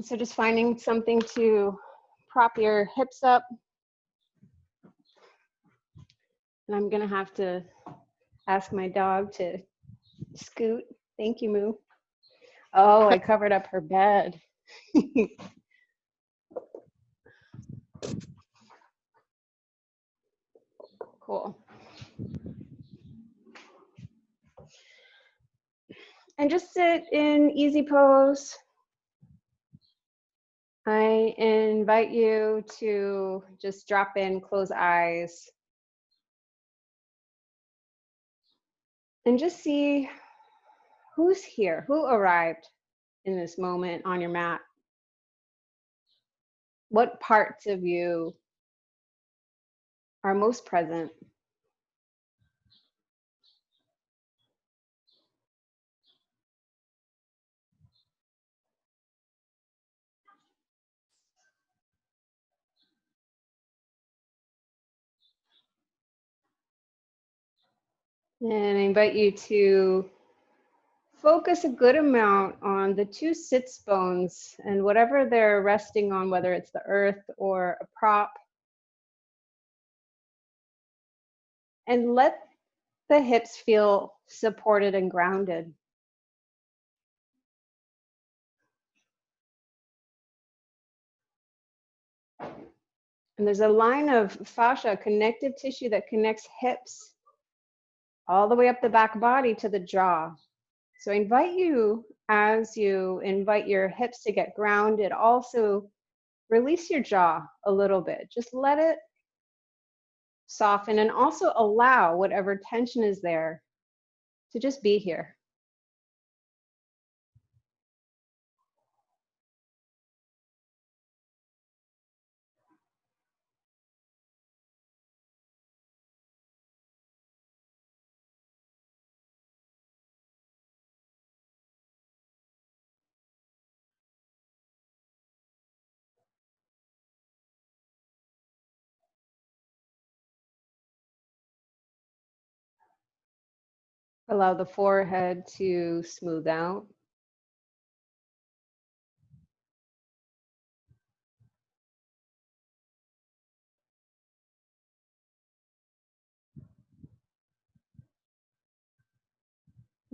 So just finding something to prop your hips up. And I'm gonna have to ask my dog to scoot. Thank you, Moo. Oh, I covered up her bed. Cool. And just sit in easy pose. I invite you to just drop in, close eyes, and just see who's here, who arrived in this moment on your mat. What parts of you are most present? And I invite you to focus a good amount on the two sits bones and whatever they're resting on, whether it's the earth or a prop. And let the hips feel supported and grounded. And there's a line of fascia, connective tissue that connects hips all the way up the back body to the jaw. So I invite you, as you invite your hips to get grounded, also release your jaw a little bit. Just let it soften and also allow whatever tension is there to just be here. Allow the forehead to smooth out.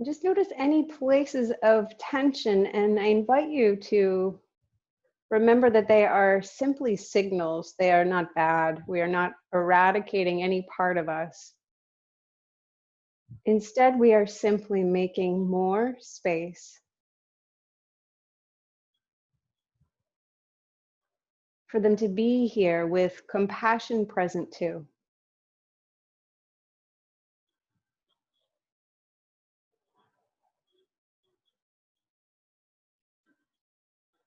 Just notice any places of tension, and I invite you to remember that they are simply signals. They are not bad. We are not eradicating any part of us. Instead, we are simply making more space for them to be here with compassion present too.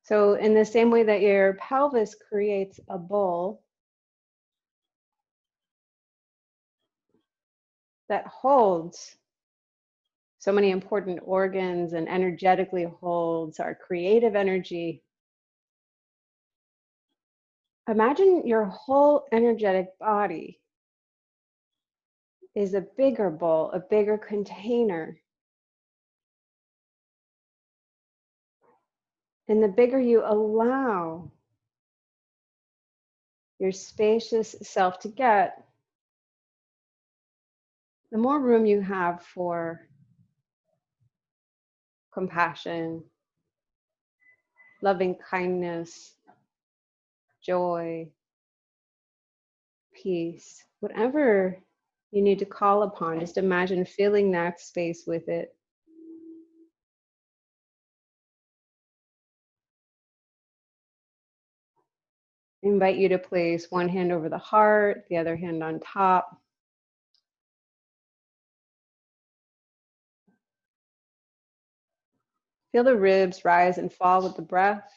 So in the same way that your pelvis creates a bowl that holds so many important organs and energetically holds our creative energy, imagine your whole energetic body is a bigger bowl, a bigger container. And the bigger you allow your spacious self to get, the more room you have for compassion, loving kindness, joy, peace, whatever you need to call upon. Just imagine filling that space with it. I invite you to place one hand over the heart, the other hand on top. Feel the ribs rise and fall with the breath.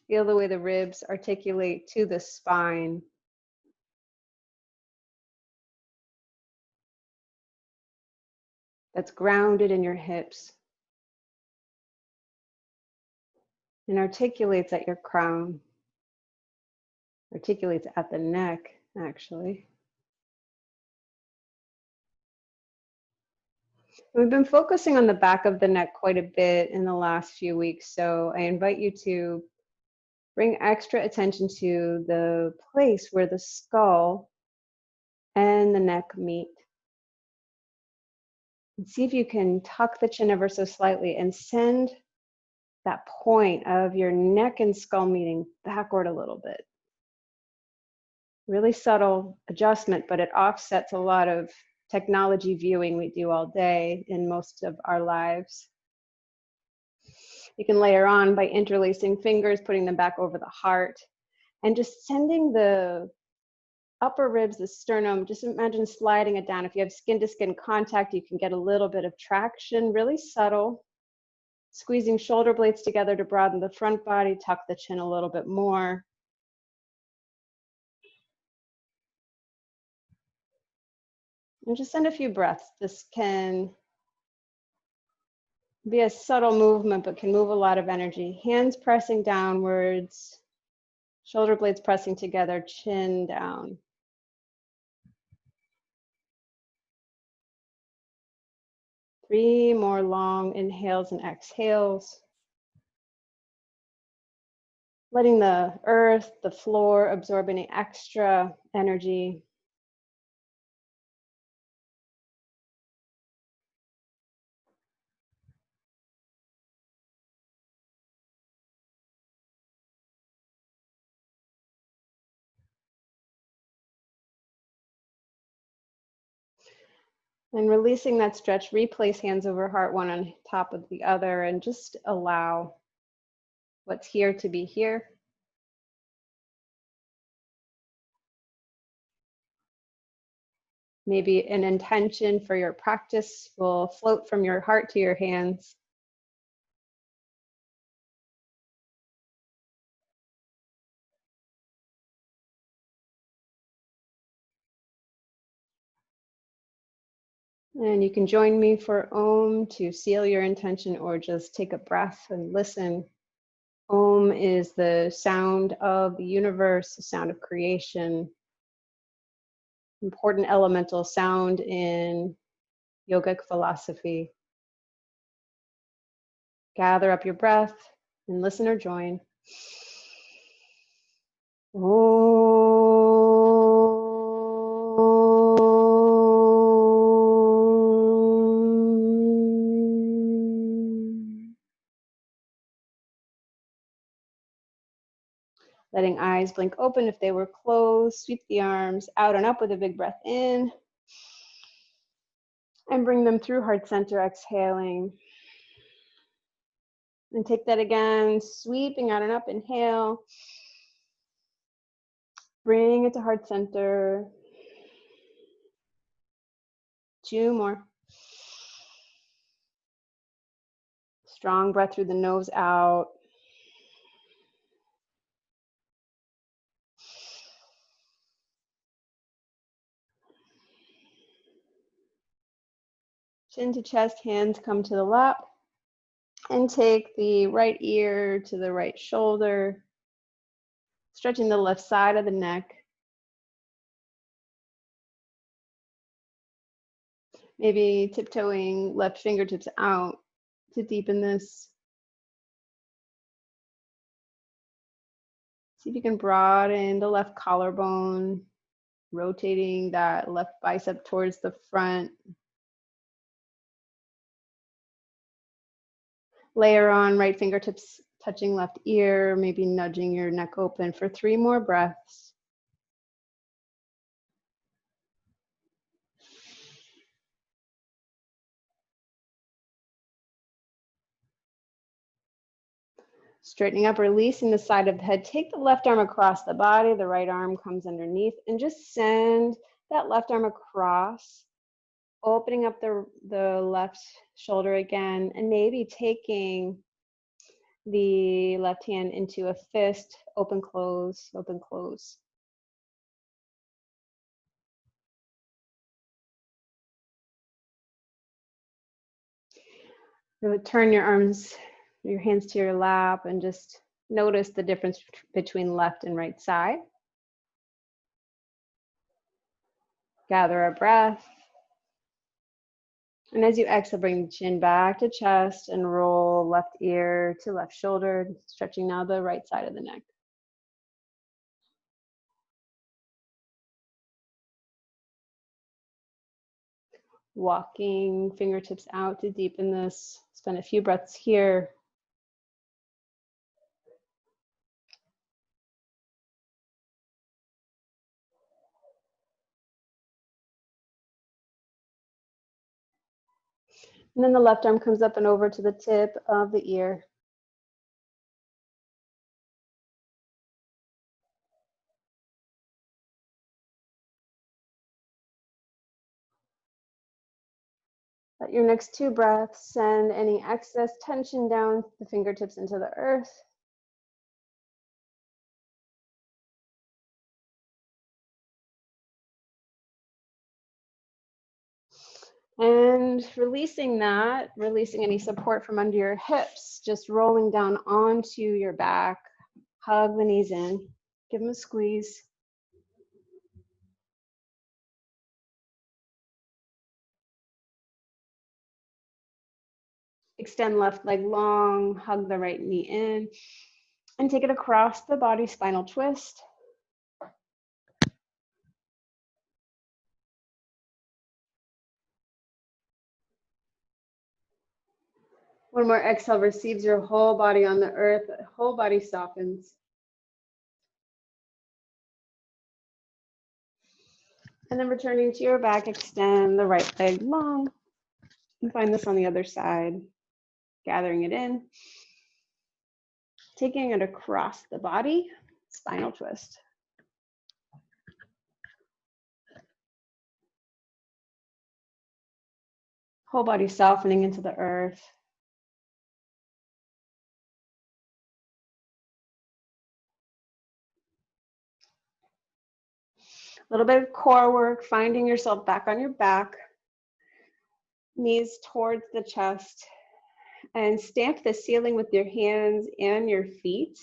Feel the way the ribs articulate to the spine. That's grounded in your hips and articulates at your crown. Articulates at the neck, actually. We've been focusing on the back of the neck quite a bit in the last few weeks, so I invite you to bring extra attention to the place where the skull and the neck meet. And see if you can tuck the chin ever so slightly and send that point of your neck and skull meeting backward a little bit. Really subtle adjustment, but it offsets a lot of technology viewing we do all day in most of our lives. You can layer on by interlacing fingers, putting them back over the heart, and just sending the upper ribs, the sternum, just imagine sliding it down. If you have skin to skin contact, you can get a little bit of traction, really subtle. Squeezing shoulder blades together to broaden the front body, tuck the chin a little bit more. And just send a few breaths. This can be a subtle movement, but can move a lot of energy. Hands pressing downwards, shoulder blades pressing together, chin down. Three more long inhales and exhales. Letting the earth, the floor absorb any extra energy. And releasing that stretch, replace hands over heart, one on top of the other, and just allow what's here to be here. Maybe an intention for your practice will float from your heart to your hands. And you can join me for Om to seal your intention, or just take a breath and listen. Om is the sound of the universe, the sound of creation. Important elemental sound in yogic philosophy. Gather up your breath and listen or join. Letting eyes blink open if they were closed. Sweep the arms out and up with a big breath in. And bring them through heart center, exhaling. And take that again, sweeping out and up, inhale. Bring it to heart center. 2 more. Strong breath through the nose out. Chin to chest, hands come to the lap. And take the right ear to the right shoulder. Stretching the left side of the neck. Maybe tiptoeing left fingertips out to deepen this. See if you can broaden the left collarbone, rotating that left bicep towards the front. Layer on right fingertips touching left ear, maybe nudging your neck open for 3 more breaths. Straightening up, releasing the side of the head. Take the left arm across the body, the right arm comes underneath, and just send that left arm across, opening up the left shoulder again, and maybe taking the left hand into a fist, open, close, open, close. Turn your arms, your hands to your lap, and just notice the difference between left and right side. Gather our breath. And as you exhale, bring the chin back to chest and roll left ear to left shoulder, stretching now the right side of the neck. Walking fingertips out to deepen this. Spend a few breaths here. And then the left arm comes up and over to the tip of the ear. Let your next two breaths send any excess tension down the fingertips into the earth. And releasing that, releasing any support from under your hips, just rolling down onto your back. Hug the knees in, give them a squeeze. Extend left leg long, hug the right knee in, and take it across the body, spinal twist. One more exhale receives your whole body on the earth, whole body softens. And then returning to your back, extend the right leg long. And find this on the other side. Gathering it in. Taking it across the body, spinal twist. Whole body softening into the earth. A little bit of core work, finding yourself back on your back. Knees towards the chest. And stamp the ceiling with your hands and your feet.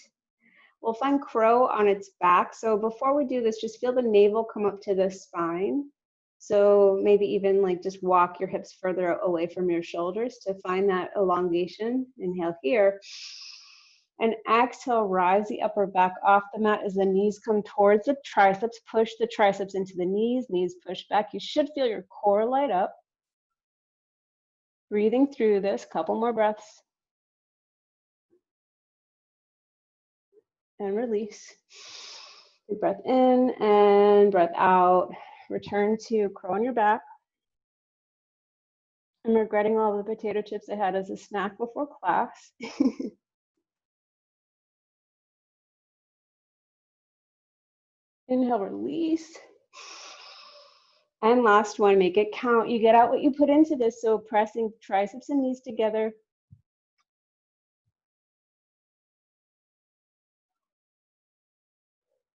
We'll find crow on its back. So before we do this, just feel the navel come up to the spine. So maybe even like just walk your hips further away from your shoulders to find that elongation. Inhale here. And exhale, rise the upper back off the mat as the knees come towards the triceps. Push the triceps into the knees push back. You should feel your core light up. Breathing through this, couple more breaths. And release. Big breath in and breath out. Return to crow on your back. I'm regretting all the potato chips I had as a snack before class. Inhale, release. And last one, make it count. You get out what you put into this, so pressing triceps and knees together.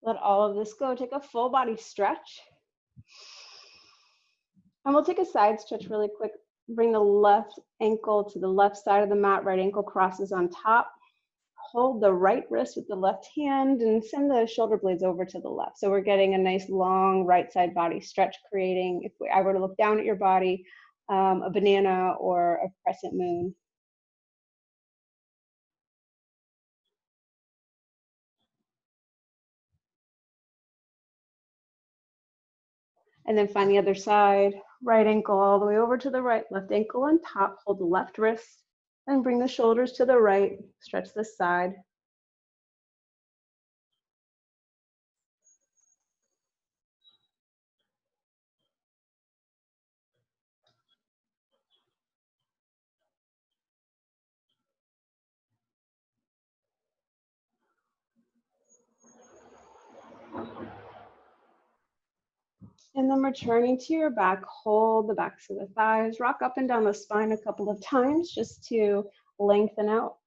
Let all of this go. Take a full body stretch. And we'll take a side stretch really quick. Bring the left ankle to the left side of the mat, right ankle crosses on top. Hold the right wrist with the left hand and send the shoulder blades over to the left. So we're getting a nice long right side body stretch, creating, if I were to look down at your body, a banana or a crescent moon. And then find the other side, right ankle all the way over to the right, left ankle on top, hold the left wrist and bring the shoulders to the right, stretch this side. And then returning to your back, hold the backs of the thighs, rock up and down the spine a couple of times just to lengthen out.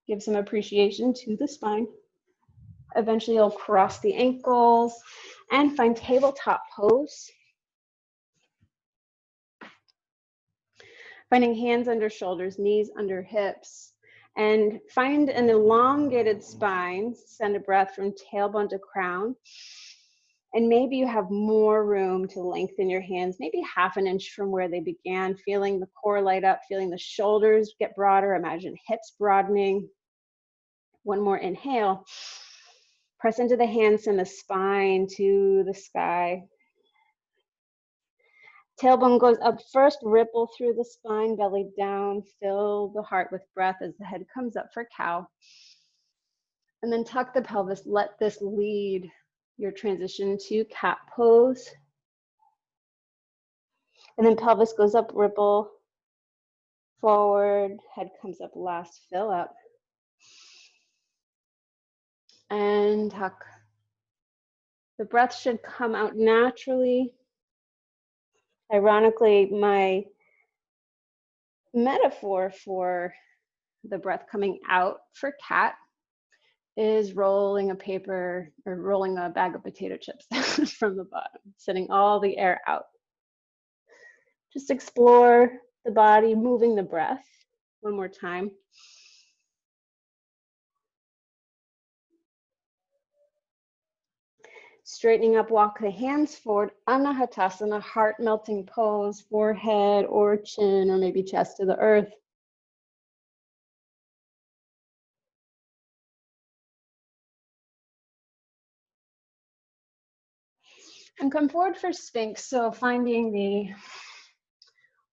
Give some appreciation to the spine. Eventually you'll cross the ankles and find tabletop pose. Finding hands under shoulders, knees under hips, and find an elongated spine. Send a breath from tailbone to crown. And maybe you have more room to lengthen your hands, maybe half an inch from where they began, feeling the core light up, feeling the shoulders get broader. Imagine hips broadening. One more inhale. Press into the hands and the spine to the sky. Tailbone goes up first, ripple through the spine, belly down, fill the heart with breath as the head comes up for cow. And then tuck the pelvis, let this lead your transition to cat pose. And then pelvis goes up, ripple forward, head comes up last, fill up. And tuck. The breath should come out naturally. Ironically, my metaphor for the breath coming out for cat is rolling a paper or rolling a bag of potato chips from the bottom, sending all the air out. Just explore the body, moving the breath. One more time. Straightening up, walk the hands forward, Anahatasana, heart melting pose, forehead or chin or maybe chest to the earth. And come forward for Sphinx. So finding the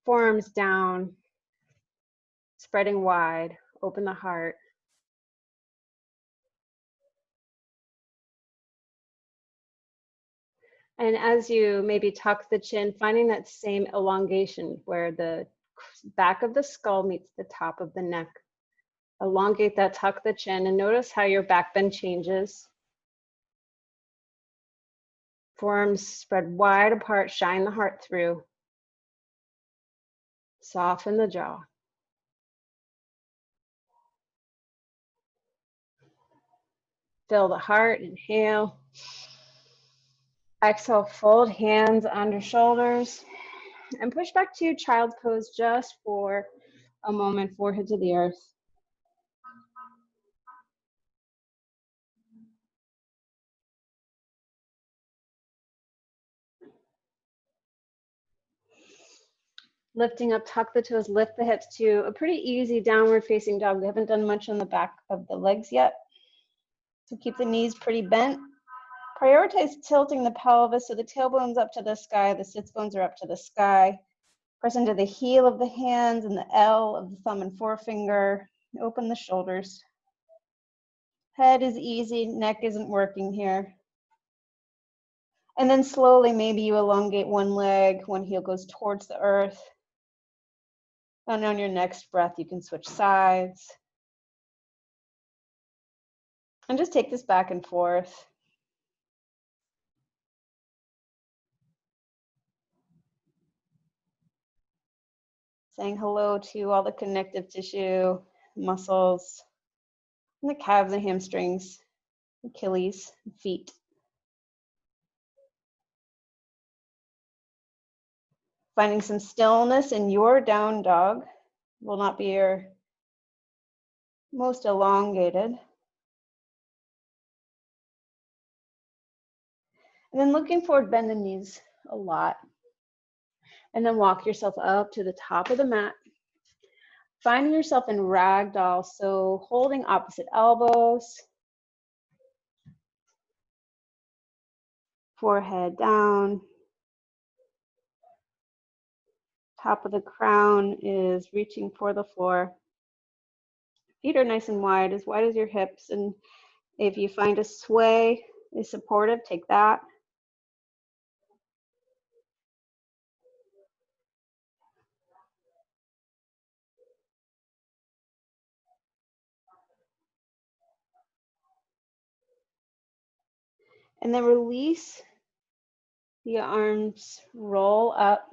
forearms down, spreading wide, open the heart. And as you maybe tuck the chin, finding that same elongation where the back of the skull meets the top of the neck. Elongate that, tuck the chin, and notice how your back bend changes. Forearms spread wide apart, shine the heart through. Soften the jaw. Fill the heart, inhale. Exhale, fold hands under shoulders. And push back to child's pose just for a moment, forehead to the earth. Lifting up, tuck the toes, lift the hips to a pretty easy downward facing dog. We haven't done much on the back of the legs yet. So keep the knees pretty bent. Prioritize tilting the pelvis so the tailbone's up to the sky, the sits bones are up to the sky. Press into the heel of the hands and the L of the thumb and forefinger. Open the shoulders. Head is easy, neck isn't working here. And then slowly, maybe you elongate one leg, one heel goes towards the earth. And on your next breath, you can switch sides. And just take this back and forth. Saying hello to all the connective tissue, muscles, and the calves and hamstrings, Achilles, feet. Finding some stillness in your down dog will not be your most elongated. And then looking forward, bend the knees a lot. And then walk yourself up to the top of the mat. Finding yourself in ragdoll, so holding opposite elbows. Forehead down. Top of the crown is reaching for the floor. Feet are nice and wide as your hips. And if you find a sway is supportive, take that. And then release the arms, roll up.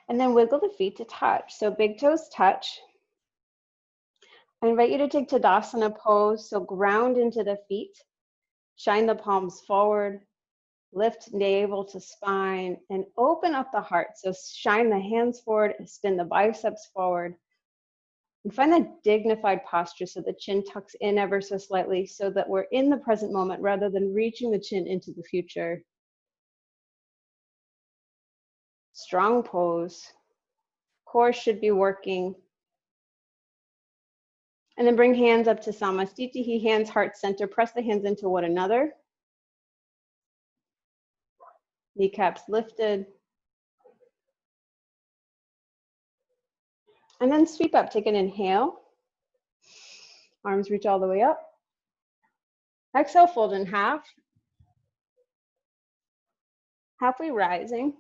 And then wiggle the feet to touch. So big toes touch. I invite you to take Tadasana pose. So ground into the feet. Shine the palms forward. Lift navel to spine and open up the heart. So shine the hands forward and spin the biceps forward. And find that dignified posture so the chin tucks in ever so slightly so that we're in the present moment rather than reaching the chin into the future. Strong pose. Core should be working. And then bring hands up to Samastitihi, hands heart center. Press the hands into one another. Kneecaps lifted. And then sweep up. Take an inhale. Arms reach all the way up. Exhale, fold in half. Halfway rising.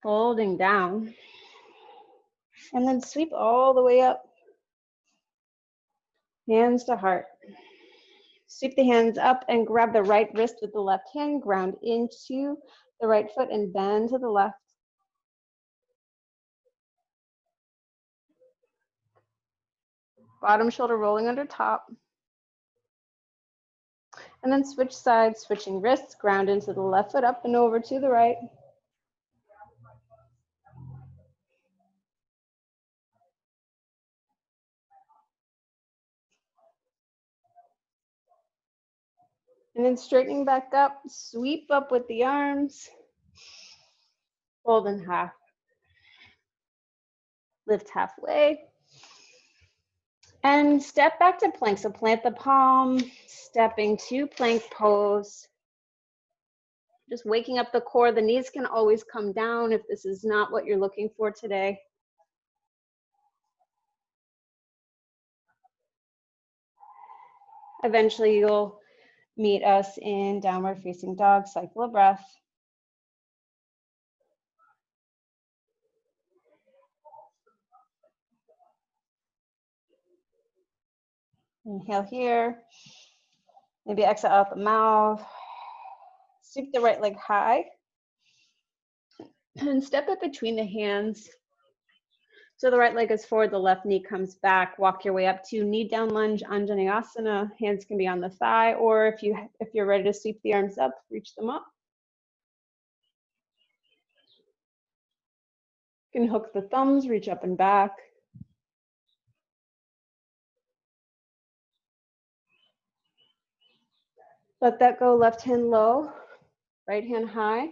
Folding down. And then sweep all the way up. Hands to heart. Sweep the hands up and grab the right wrist with the left hand. Ground into the right foot and bend to the left. Bottom shoulder rolling under top. And then switch sides, switching wrists, ground into the left foot, up and over to the right. And then straightening back up, sweep up with the arms. Fold in half. Lift halfway. And step back to plank. So plant the palm, stepping to plank pose. Just waking up the core. The knees can always come down if this is not what you're looking for today. Eventually you'll meet us in downward facing dog, cycle of breath. Inhale here. Maybe exhale out the mouth. Sweep the right leg high. And step it between the hands. So the right leg is forward, the left knee comes back. Walk your way up to knee down lunge, Anjaneyasana. Hands can be on the thigh, or if you're ready to sweep the arms up, reach them up. You can hook the thumbs, reach up and back. Let that go, left hand low, right hand high.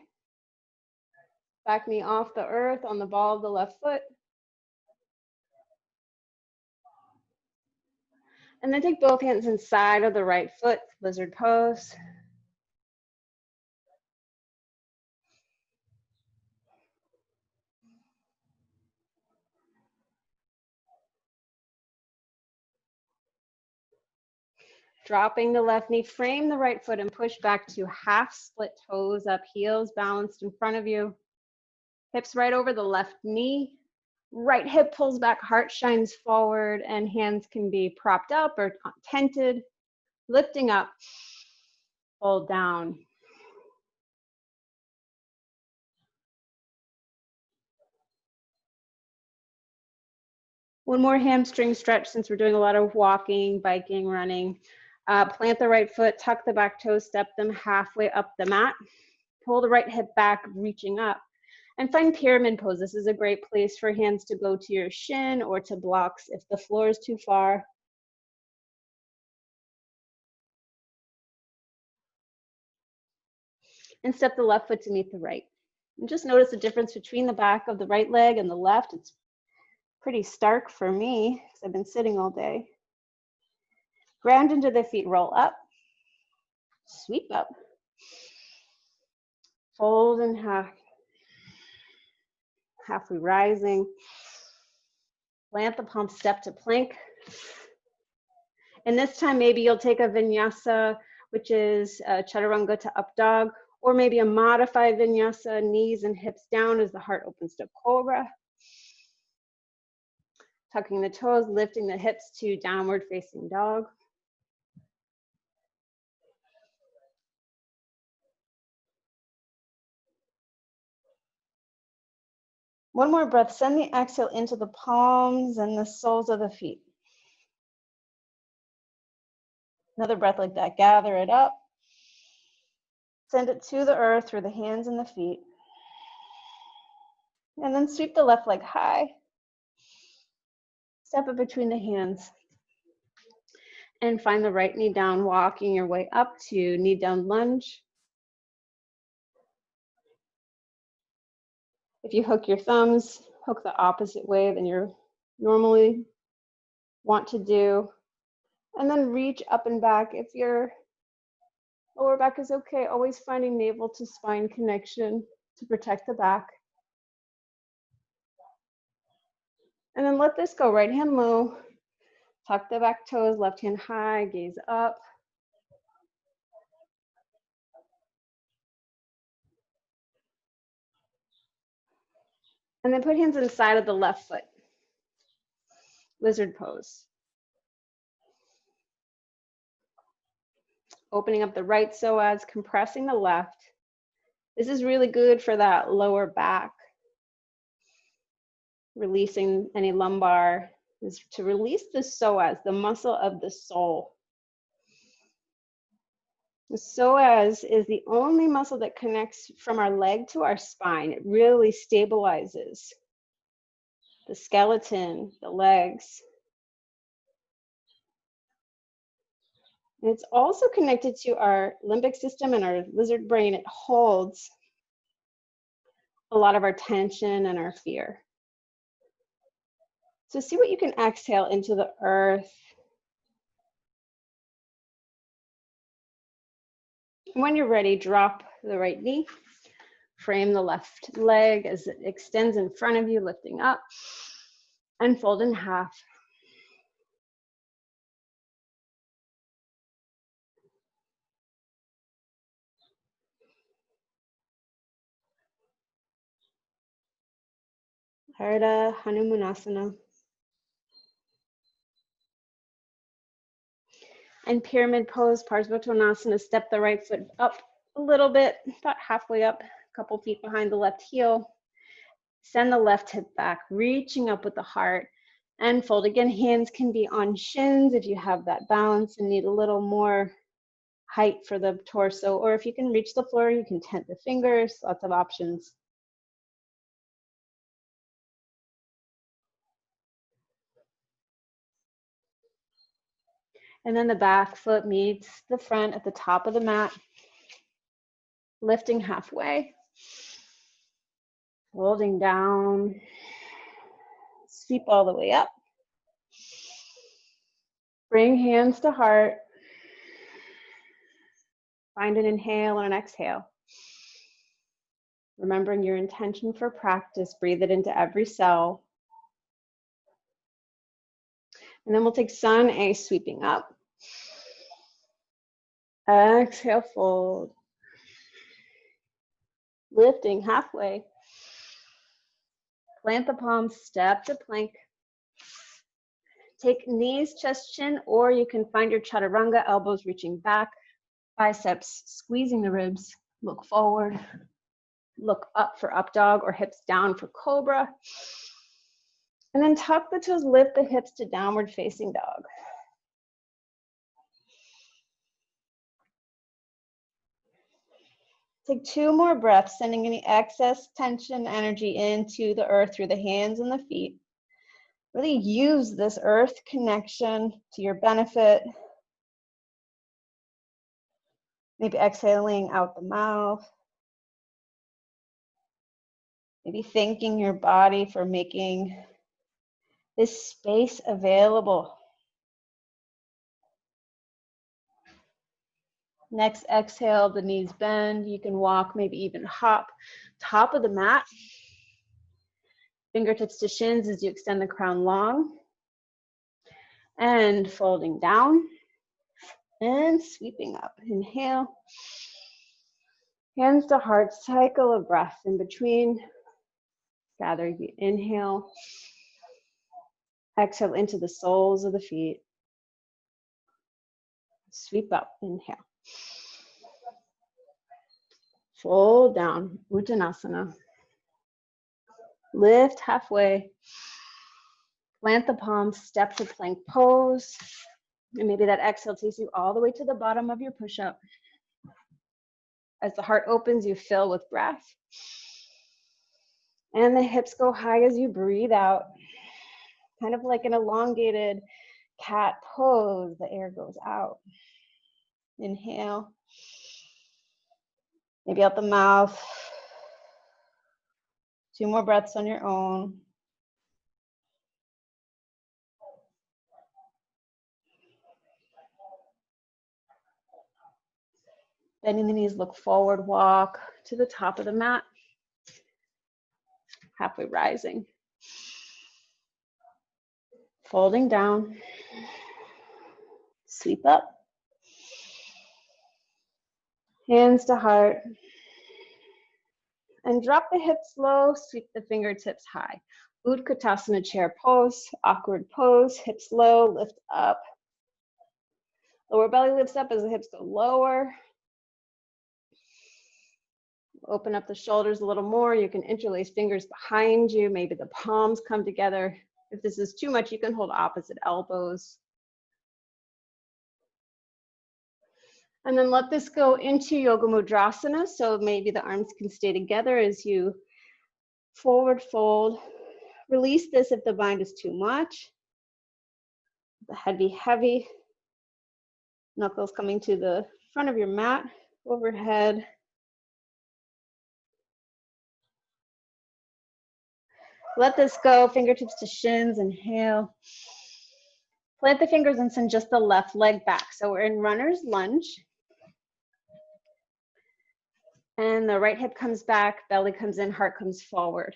Back knee off the earth on the ball of the left foot. And then take both hands inside of the right foot, lizard pose. Dropping the left knee, frame the right foot and push back to half split toes up, heels balanced in front of you. Hips right over the left knee. Right hip pulls back, heart shines forward, and hands can be propped up or tented. Lifting up, hold down. One more hamstring stretch since we're doing a lot of walking, biking, running. Plant the right foot, tuck the back toes, step them halfway up the mat. Pull the right hip back, reaching up. And find pyramid pose. This is a great place for hands to go to your shin or to blocks if the floor is too far. And step the left foot to meet the right. And just notice the difference between the back of the right leg and the left. It's pretty stark for me because I've been sitting all day. Ground into the feet, roll up, sweep up, fold in half, halfway rising. Plant the palm, step to plank. And this time maybe you'll take a vinyasa, which is chaturanga to up dog, or maybe a modified vinyasa, knees and hips down as the heart opens to cobra. Tucking the toes, lifting the hips to downward facing dog. One more breath, send the exhale into the palms and the soles of the feet. Another breath like that, gather it up. Send it to the earth through the hands and the feet. And then sweep the left leg high. Step it between the hands. And find the right knee down, walking your way up to knee down lunge. If you hook your thumbs, hook the opposite way than you normally want to do. And then reach up and back. If your lower back is okay, always finding navel to spine connection to protect the back. And then let this go. Right hand low, tuck the back toes, left hand high, gaze up. And then put hands inside of the left foot. Lizard pose. Opening up the right psoas, compressing the left. This is really good for that lower back. Releasing any lumbar is to release the psoas, the muscle of the soul. The psoas is the only muscle that connects from our leg to our spine. It really stabilizes the skeleton, the legs. And it's also connected to our limbic system and our lizard brain. It holds a lot of our tension and our fear. So see what you can exhale into the earth. When you're ready, drop the right knee. Frame the left leg as it extends in front of you, lifting up. And fold in half. Ardha Hanumanasana. And pyramid pose, Parsvottanasana. Step the right foot up a little bit, about halfway up, a couple feet behind the left heel. Send the left hip back, reaching up with the heart. And fold again. Hands can be on shins if you have that balance and need a little more height for the torso. Or if you can reach the floor, you can tent the fingers. Lots of options. And then the back foot meets the front at the top of the mat. Lifting halfway. Holding down. Sweep all the way up. Bring hands to heart. Find an inhale and an exhale. Remembering your intention for practice, breathe it into every cell. And then we'll take Sun A, sweeping up. Exhale, fold. Lifting halfway. Plant the palms, step to plank. Take knees, chest, chin, or you can find your chaturanga, elbows reaching back, biceps squeezing the ribs. Look forward. Look up for up dog or hips down for cobra. And then tuck the toes, lift the hips to downward facing dog. Take 2 more breaths, sending any excess tension, energy into the earth through the hands and the feet. Really use this earth connection to your benefit. Maybe exhaling out the mouth. Maybe thanking your body for making this space available. Next exhale, the knees bend. You can walk, maybe even hop. Top of the mat. Fingertips to shins as you extend the crown long. And folding down. And sweeping up. Inhale. Hands to heart, cycle of breath in between. Gather the inhale. Exhale into the soles of the feet. Sweep up, inhale. Fold down, Uttanasana. Lift halfway. Plant the palms, step to plank pose. And maybe that exhale takes you all the way to the bottom of your push-up. As the heart opens, you fill with breath. And the hips go high as you breathe out. kind of like an elongated cat pose. The air goes out. Inhale. Maybe out the mouth. 2 more breaths on your own. Bending the knees, look forward, walk to the top of the mat. Halfway rising. Folding down. Sweep up. Hands to heart. And drop the hips low, sweep the fingertips high. Utkatasana chair pose, awkward pose, hips low, lift up. Lower belly lifts up as the hips go lower. Open up the shoulders a little more. You can interlace fingers behind you. Maybe the palms come together. If this is too much, you can hold opposite elbows. And then let this go into Yoga Mudrasana. So maybe the arms can stay together as you forward fold. Release this if the bind is too much. The head be heavy. Knuckles coming to the front of your mat, overhead. Let this go, fingertips to shins, inhale. Plant the fingers and send just the left leg back. So we're in runner's lunge. And the right hip comes back, belly comes in, heart comes forward.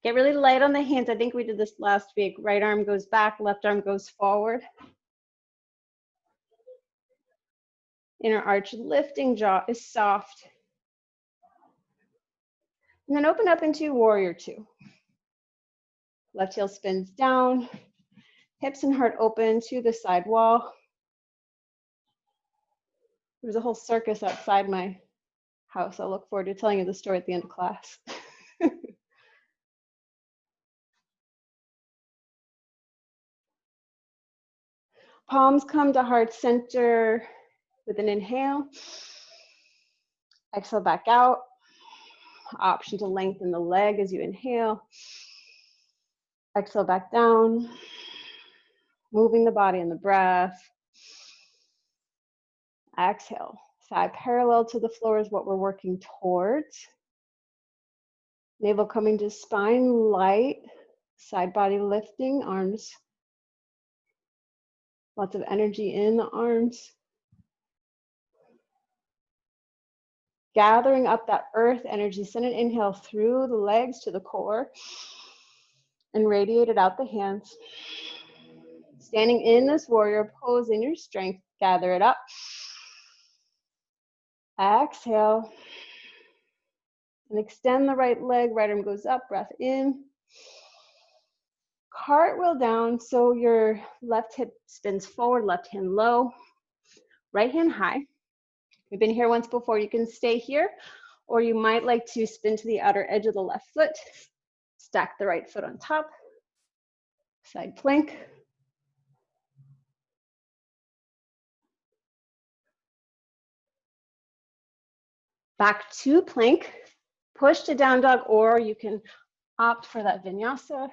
Get really light on the hands. I think we did this last week. Right arm goes back, left arm goes forward. Inner arch lifting, jaw is soft. And then open up into warrior two. Left heel spins down, hips and heart open to the side wall. There's a whole circus outside my house. I'll look forward to telling you the story at the end of class. Palms come to heart center with an inhale. Exhale back out. Option to lengthen the leg as you inhale. Exhale back down. Moving the body and the breath. Exhale. Thigh parallel to the floor is what we're working towards. Navel coming to spine, light. Side body lifting, arms. Lots of energy in the arms. Gathering up that earth energy. Send an inhale through the legs to the core and radiate it out the hands. Standing in this warrior pose in your strength, gather it up. Exhale. And extend the right leg, right arm goes up, breath in. Cartwheel down, so your left hip spins forward, left hand low, right hand high. We've been here once before, you can stay here, or you might like to spin to the outer edge of the left foot, stack the right foot on top, side plank. Back to plank, push to down dog, or you can opt for that vinyasa.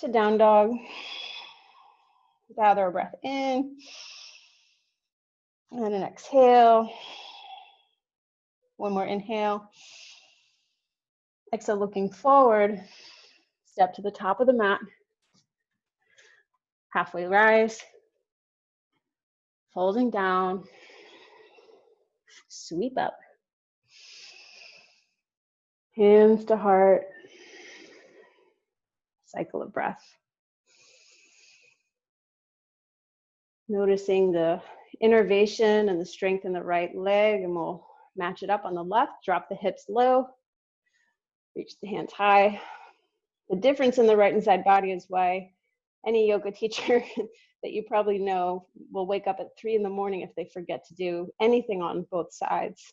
To down dog, gather a breath in, and an exhale. One more inhale. Exhale, looking forward, step to the top of the mat. Halfway rise, folding down, sweep up. Hands to heart, cycle of breath. Noticing the innervation and the strength in the right leg, and we'll match it up on the left. Drop the hips low, reach the hands high. The difference in the right and side body is why any yoga teacher that you probably know will wake up at 3 in the morning if they forget to do anything on both sides.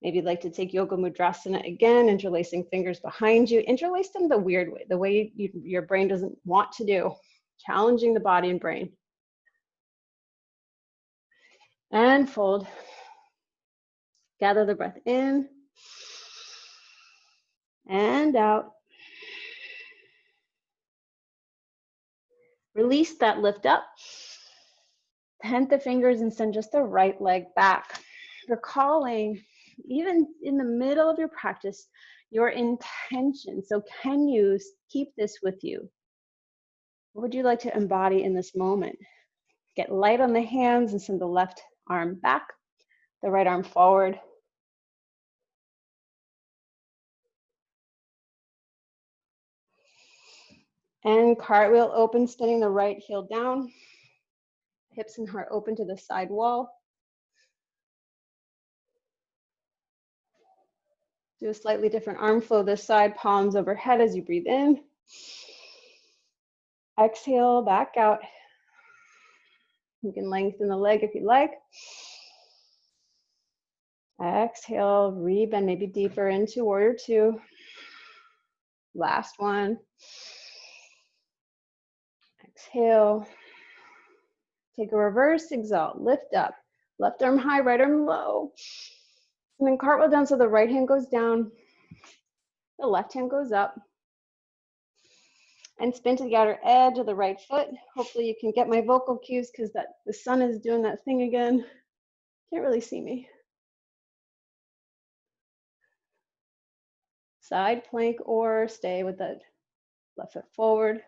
Maybe you'd like to take Yoga Mudrasana again, interlacing fingers behind you. Interlace them the weird way, the way your brain doesn't want to do, challenging the body and brain. And fold. Gather the breath in and out. Release that lift up. Plant the fingers and send just the right leg back. Recalling, even in the middle of your practice, your intention. So can you keep this with you? What would you like to embody in this moment? Get light on the hands and send the left arm back, the right arm forward. And cartwheel open, spinning the right heel down. Hips and heart open to the side wall. Do a slightly different arm flow this side, palms overhead as you breathe in. Exhale, back out. You can lengthen the leg if you like. Exhale, rebend maybe deeper into warrior two. Last one. Exhale. Take a reverse exalt, lift up. Left arm high, right arm low. And then cartwheel down so the right hand goes down. The left hand goes up. And spin to the outer edge of the right foot. Hopefully you can get my vocal cues because the sun is doing that thing again. Can't really see me. Side plank or stay with the left foot forward.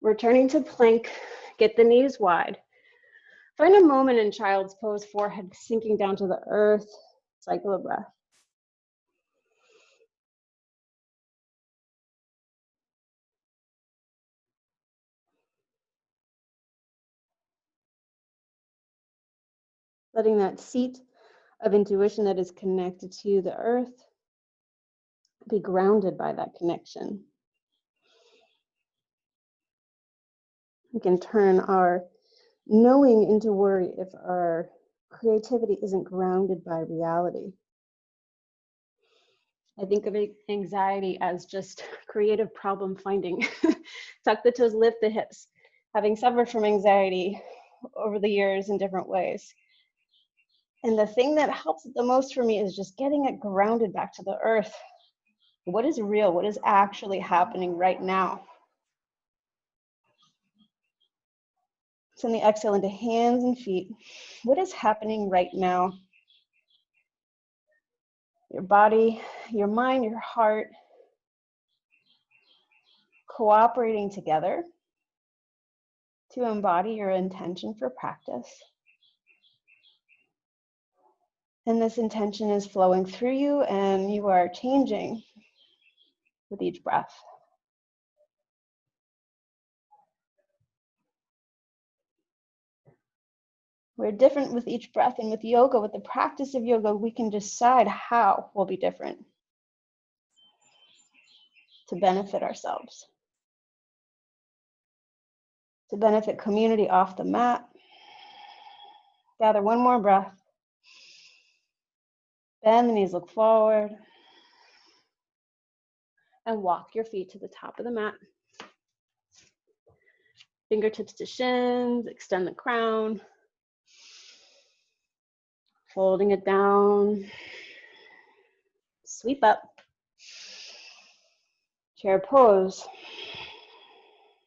Returning to plank, get the knees wide. Find a moment in child's pose, forehead sinking down to the earth. Cycle of breath. Letting that seat of intuition that is connected to the earth be grounded by that connection. We can turn our knowing into worry if our creativity isn't grounded by reality. I think of anxiety as just creative problem finding. Tuck the toes, lift the hips. Having suffered from anxiety over the years in different ways. And the thing that helps it the most for me is just getting it grounded back to the earth. What is real? What is actually happening right now? Send the exhale into hands and feet. What is happening right now? Your body, your mind, your heart, cooperating together to embody your intention for practice. And this intention is flowing through you and you are changing with each breath. We're different with each breath, and with yoga, with the practice of yoga, we can decide how we'll be different to benefit ourselves, to benefit community off the mat. Gather one more breath. Bend the knees, look forward. And walk your feet to the top of the mat. Fingertips to shins, extend the crown. Holding it down. Sweep up. Chair pose.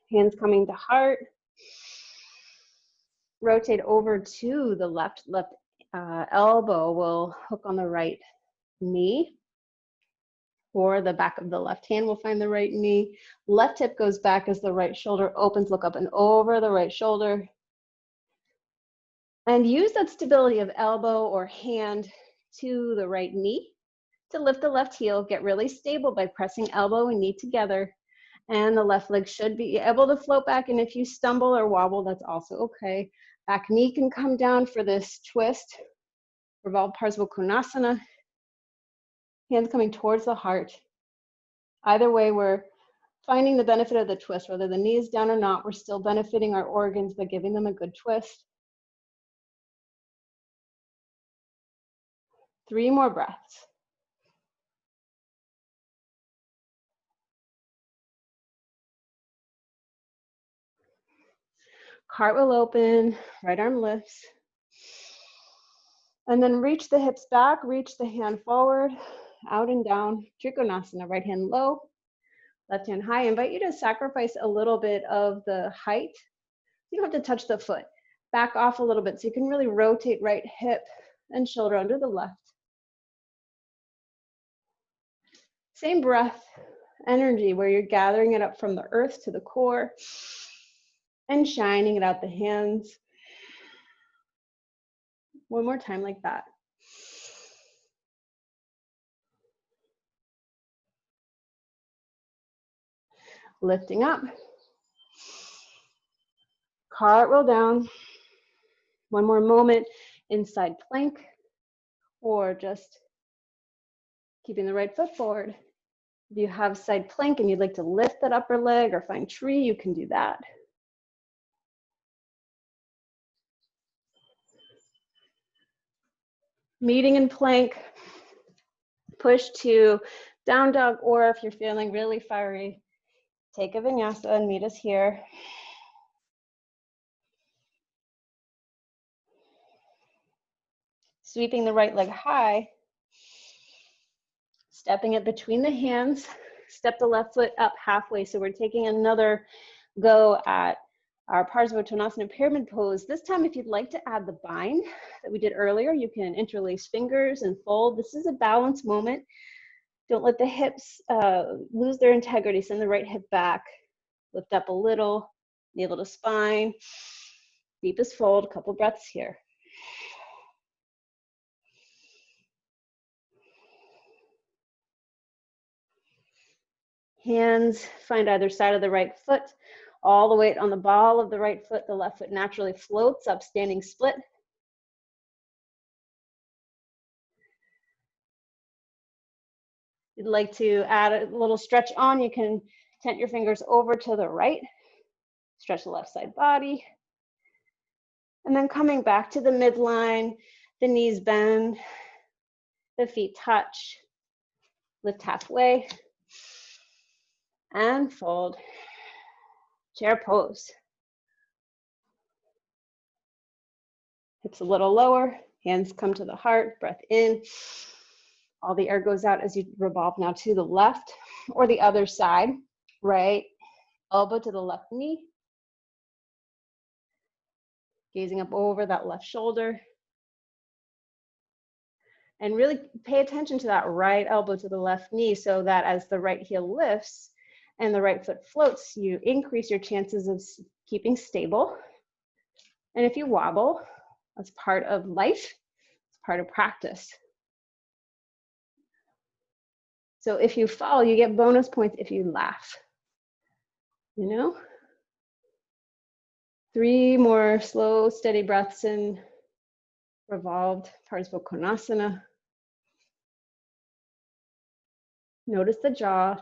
Hands coming to heart. Rotate over to the left elbow will hook on the right knee, or the back of the left hand will find the right knee. Left hip goes back as the right shoulder opens, look up and over the right shoulder. And use that stability of elbow or hand to the right knee to lift the left heel. Get really stable by pressing elbow and knee together. And the left leg should be able to float back. And if you stumble or wobble, that's also okay. Back knee can come down for this twist. Revolved Parsva Konasana. Hands coming towards the heart. Either way, we're finding the benefit of the twist. Whether the knee is down or not, we're still benefiting our organs by giving them a good twist. 3 more breaths. Cartwheel open, right arm lifts. And then reach the hips back, reach the hand forward, out and down, Trikonasana, right hand low, left hand high. I invite you to sacrifice a little bit of the height. You don't have to touch the foot. Back off a little bit so you can really rotate right hip and shoulder under the left. Same breath, energy where you're gathering it up from the earth to the core and shining it out the hands. One more time like that. Lifting up. Cartwheel down. One more moment inside plank, or just keeping the right foot forward. If you have side plank and you'd like to lift that upper leg or find tree, you can do that. Meeting in plank, push to down dog, or if you're feeling really fiery, take a vinyasa and meet us here. Sweeping the right leg high, stepping it between the hands, step the left foot up halfway. So we're taking another go at our Parsvottanasana pyramid pose. This time, if you'd like to add the bind that we did earlier, you can interlace fingers and fold. This is a balance moment. Don't let the hips lose their integrity. Send the right hip back, lift up a little, navel to spine, deepest fold, a couple breaths here. Hands find either side of the right foot, all the weight on the ball of the right foot. The left foot naturally floats up, standing split. If you'd like to add a little stretch on, you can tent your fingers over to the right, stretch the left side body. And then coming back to the midline, the knees bend, the feet touch, lift halfway, and fold. Chair pose. Hips a little lower, hands come to the heart, breath in. All the air goes out as you revolve now to the left or the other side. Right elbow to the left knee. Gazing up over that left shoulder. And really pay attention to that right elbow to the left knee so that as the right heel lifts and the right foot floats, you increase your chances of keeping stable. And if you wobble, that's part of life, it's part of practice. So if you fall, you get bonus points if you laugh, you know? 3 more slow, steady breaths in, revolved Parsvottanasana. Notice the jaw.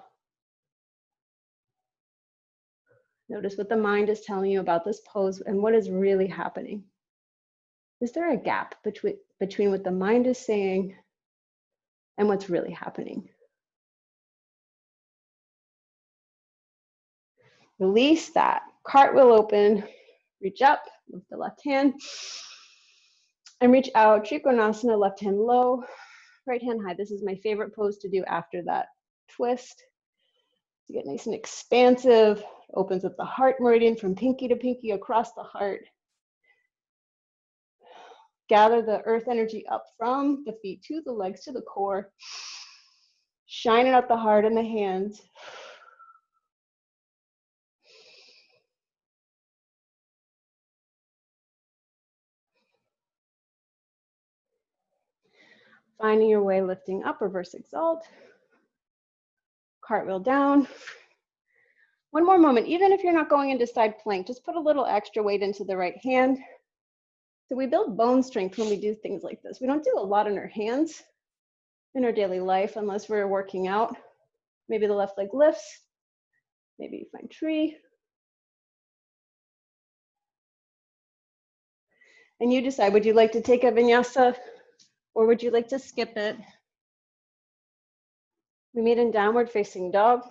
Notice what the mind is telling you about this pose and what is really happening. Is there a gap between what the mind is saying and what's really happening? Release that. Cartwheel open. Reach up, lift the left hand. And reach out, Trikonasana, left hand low, right hand high. This is my favorite pose to do after that twist. To get nice and expansive, opens up the heart meridian from pinky to pinky across the heart. Gather the earth energy up from the feet to the legs to the core. Shine it up the heart and the hands. Finding your way, lifting up, reverse exalt. Cartwheel down. One more moment, even if you're not going into side plank, just put a little extra weight into the right hand. So we build bone strength when we do things like this. We don't do a lot in our hands in our daily life unless we're working out. Maybe the left leg lifts. Maybe you find tree. And you decide, would you like to take a vinyasa or would you like to skip it? We meet in downward facing dog.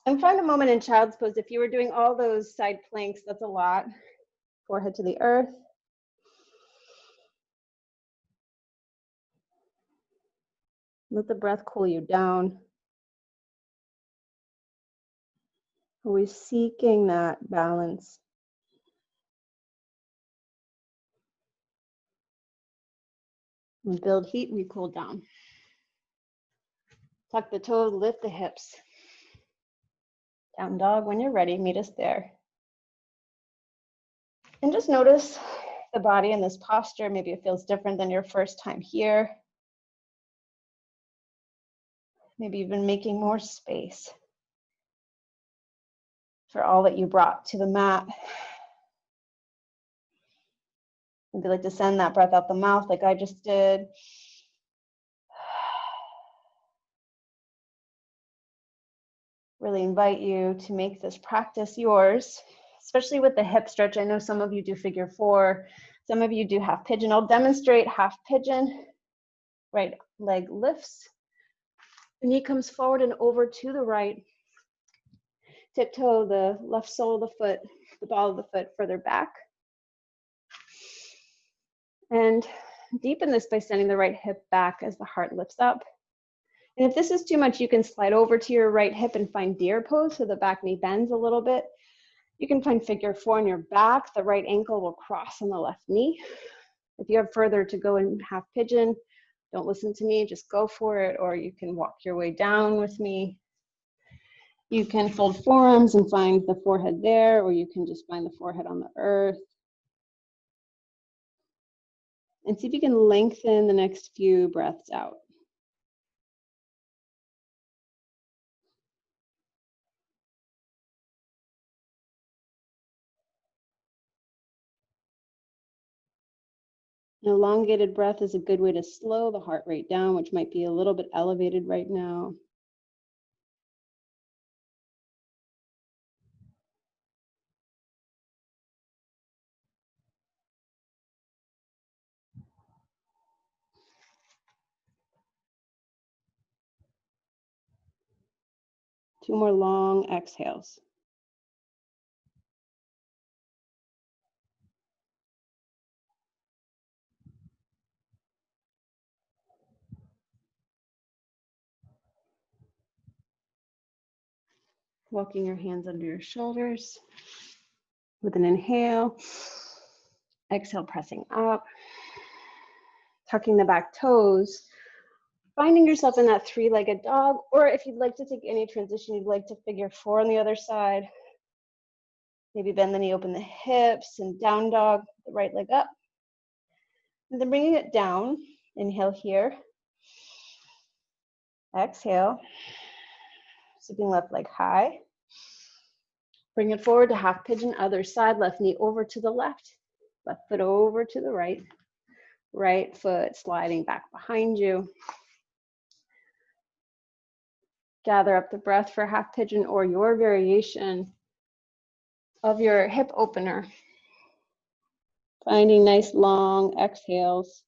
And find a moment in child's pose. If you were doing all those side planks, that's a lot. Forehead to the earth. Let the breath cool you down. Always seeking that balance. When we build heat, we cool down. Tuck the toes, lift the hips. Down dog, when you're ready, meet us there. And just notice the body in this posture. Maybe it feels different than your first time here. Maybe you've been making more space for all that you brought to the mat. Maybe like to send that breath out the mouth like I just did. Really invite you to make this practice yours, especially with the hip stretch. I know some of you do figure four, some of you do half pigeon. I'll demonstrate half pigeon. Right leg lifts, the knee comes forward and over to the right. Tiptoe the left sole of the foot, the ball of the foot further back. And deepen this by sending the right hip back as the heart lifts up. And if this is too much, you can slide over to your right hip and find deer pose, so the back knee bends a little bit. You can find figure four on your back. The right ankle will cross on the left knee. If you have further to go in half pigeon, don't listen to me, just go for it, or you can walk your way down with me. You can fold forearms and find the forehead there, or you can just find the forehead on the earth. And see if you can lengthen the next few breaths out. An elongated breath is a good way to slow the heart rate down, which might be a little bit elevated right now. Two more long exhales. Walking your hands under your shoulders with an inhale. Exhale, pressing up. Tucking the back toes. Finding yourself in that three-legged dog, or if you'd like to take any transition, you'd like to figure four on the other side. Maybe bend the knee, open the hips, and down dog, the right leg up. And then bringing it down, inhale here. Exhale. Sweeping left leg high. Bring it forward to half pigeon, other side, left knee over to the left foot over to the right. Right foot sliding back behind you. Gather up the breath for half pigeon or your variation of your hip opener. Finding nice long exhales.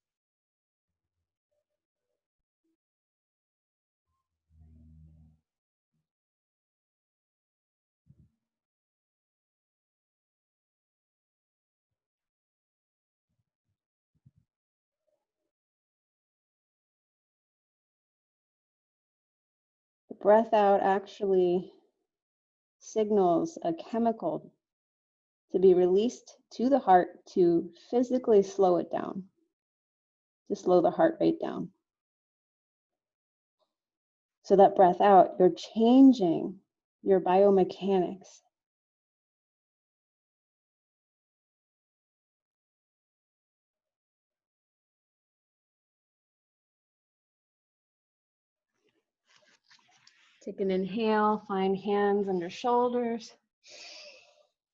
The breath out actually signals a chemical to be released to the heart to physically slow it down, to slow the heart rate down. So that breath out, you're changing your biomechanics. Take an inhale, find hands under shoulders.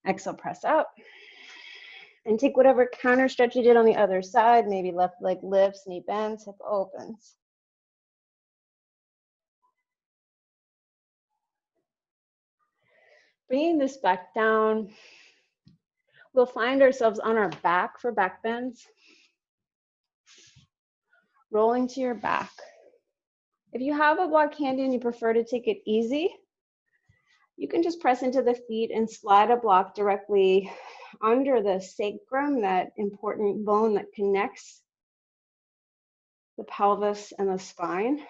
Exhale, press up. And take whatever counter stretch you did on the other side, maybe left leg lifts, knee bends, hip opens. Bringing this back down, we'll find ourselves on our back for back bends. Rolling to your back. If you have a block handy and you prefer to take it easy, you can just press into the feet and slide a block directly under the sacrum, that important bone that connects the pelvis and the spine.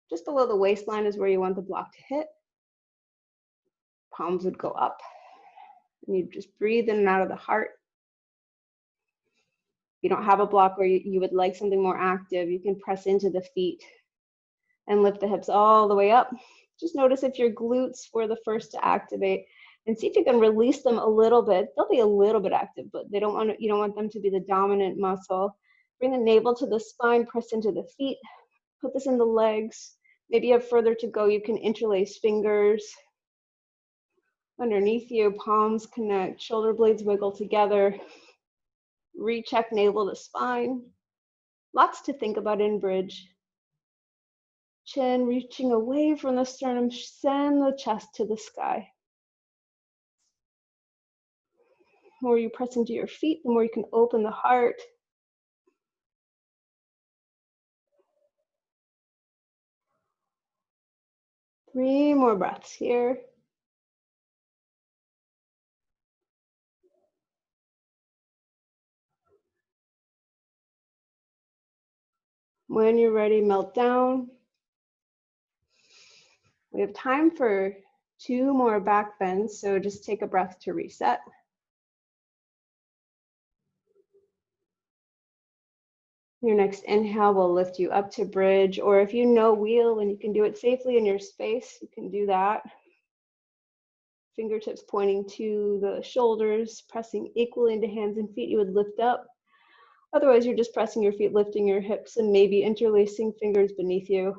Just below the waistline is where you want the block to hit. Palms would go up. And you just breathe in and out of the heart. If you don't have a block where you would like something more active, you can press into the feet and lift the hips all the way up. Just notice if your glutes were the first to activate, and see if you can release them a little bit. They'll be a little bit active, but you don't want them to be the dominant muscle. Bring the navel to the spine, press into the feet, put this in the legs. Maybe you have further to go. You can interlace fingers underneath you, palms connect, shoulder blades wiggle together. Recheck navel to spine. Lots to think about in bridge. Chin reaching away from the sternum, send the chest to the sky. The more you press into your feet, the more you can open the heart. Three more breaths here. When you're ready, melt down. We have time for 2 more back bends, so just take a breath to reset. Your next inhale will lift you up to bridge, or if you know wheel and you can do it safely in your space, you can do that. Fingertips pointing to the shoulders, pressing equally into hands and feet, you would lift up. Otherwise, you're just pressing your feet, lifting your hips, and maybe interlacing fingers beneath you.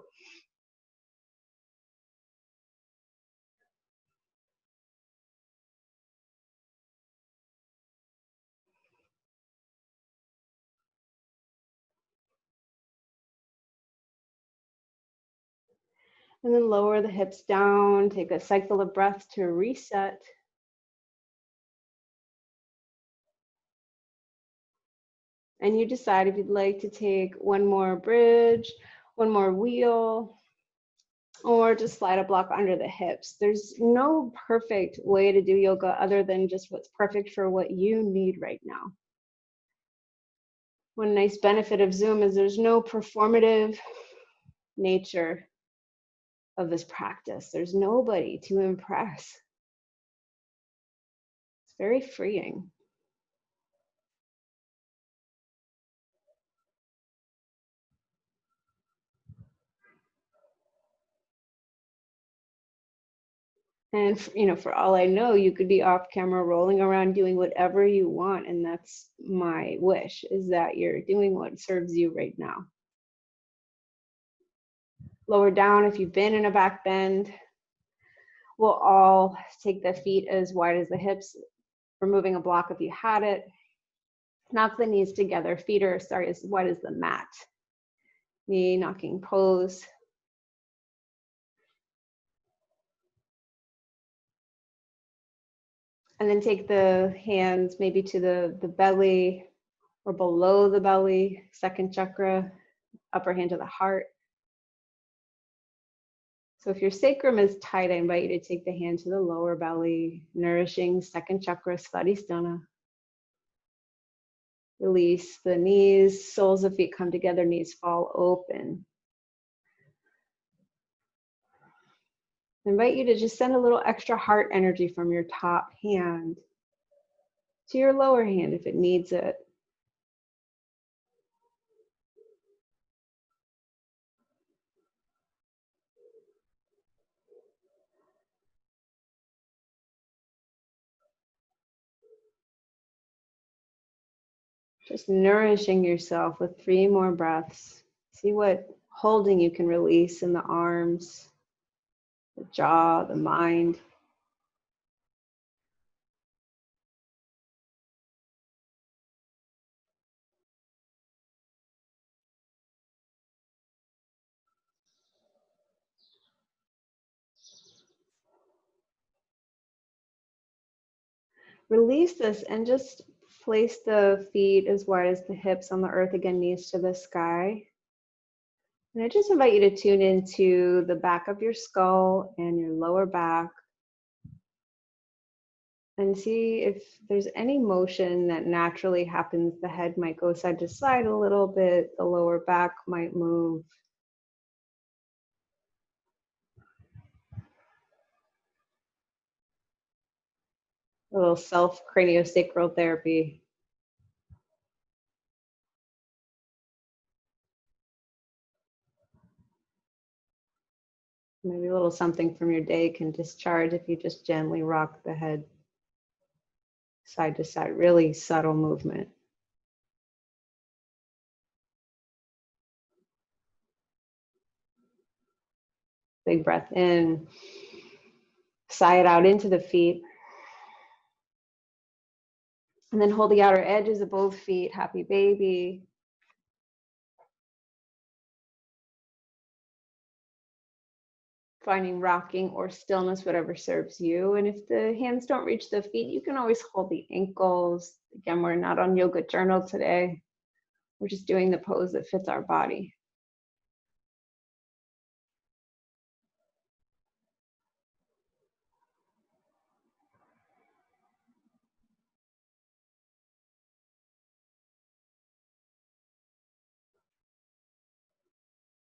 And then lower the hips down, take a cycle of breath to reset. And you decide if you'd like to take 1 more bridge, 1 more wheel, or just slide a block under the hips. There's no perfect way to do yoga other than just what's perfect for what you need right now. One nice benefit of Zoom is there's no performative nature of this practice. There's nobody to impress. It's very freeing. And for all I know, you could be off camera rolling around doing whatever you want, and that's my wish, is that you're doing what serves you right now. Lower down if you've been in a back bend. We'll all take the feet as wide as the hips, removing a block if you had it. Knock the knees together, feet are, as wide as the mat. Knee knocking pose. And then take the hands maybe to the belly or below the belly, second chakra, upper hand to the heart. So if your sacrum is tight, I invite you to take the hand to the lower belly, nourishing second chakra, Svadhisthana. Release the knees, soles of feet come together, knees fall open. I invite you to just send a little extra heart energy from your top hand to your lower hand if it needs it. Just nourishing yourself with 3 more breaths. See what holding you can release in the arms, the jaw, the mind. Release this and just place the feet as wide as the hips on the earth, again, knees to the sky. And I just invite you to tune into the back of your skull and your lower back and see if there's any motion that naturally happens. The head might go side to side a little bit, the lower back might move. A little self-craniosacral therapy. Maybe a little something from your day can discharge if you just gently rock the head side to side, really subtle movement. Big breath in, sigh it out into the feet. And then hold the outer edges of both feet, happy baby. Finding rocking or stillness, whatever serves you. And if the hands don't reach the feet, you can always hold the ankles. Again, we're not on Yoga Journal today. We're just doing the pose that fits our body.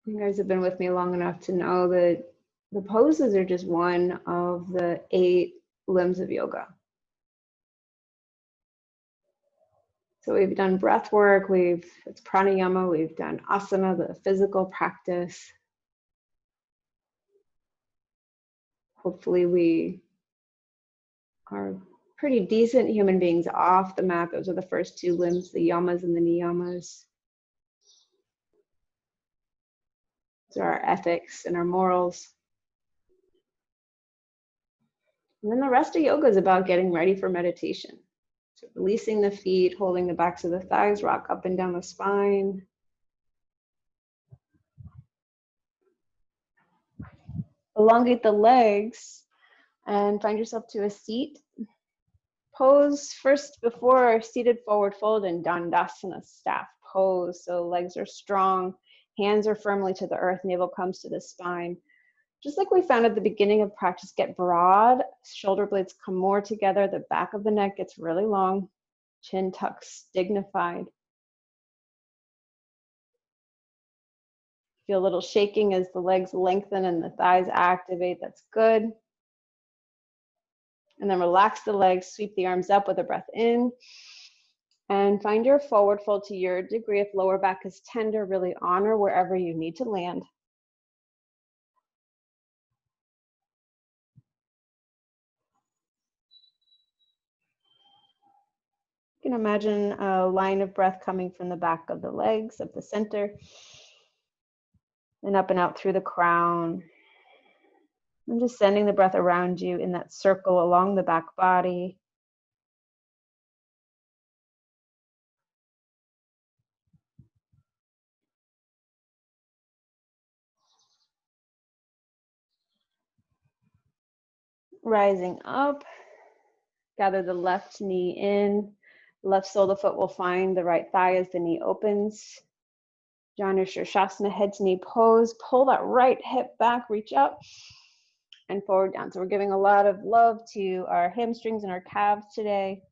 You guys have been with me long enough to know that the poses are just one of the 8 limbs of yoga. So we've done breath work, it's pranayama, we've done asana, the physical practice. Hopefully we are pretty decent human beings off the mat. Those are the first 2 limbs, the yamas and the niyamas. Those are our ethics and our morals. And then the rest of yoga is about getting ready for meditation. So releasing the feet, holding the backs of the thighs, rock up and down the spine. Elongate the legs and find yourself to a seat. Pose first before seated forward fold in Dandasana, staff pose. So legs are strong, hands are firmly to the earth, navel comes to the spine. Just like we found at the beginning of practice, get broad, shoulder blades come more together, the back of the neck gets really long, chin tucks, dignified. Feel a little shaking as the legs lengthen and the thighs activate, that's good. And then relax the legs, sweep the arms up with a breath in. And find your forward fold to your degree. If lower back is tender, really honor wherever you need to land. You can imagine a line of breath coming from the back of the legs, of the center, and up and out through the crown. And just sending the breath around you in that circle along the back body. Rising up, gather the left knee in, left sole of the foot will find the right thigh as the knee opens. Janu Shirshasana, head to knee pose, pull that right hip back, reach up and forward down. So we're giving a lot of love to our hamstrings and our calves today.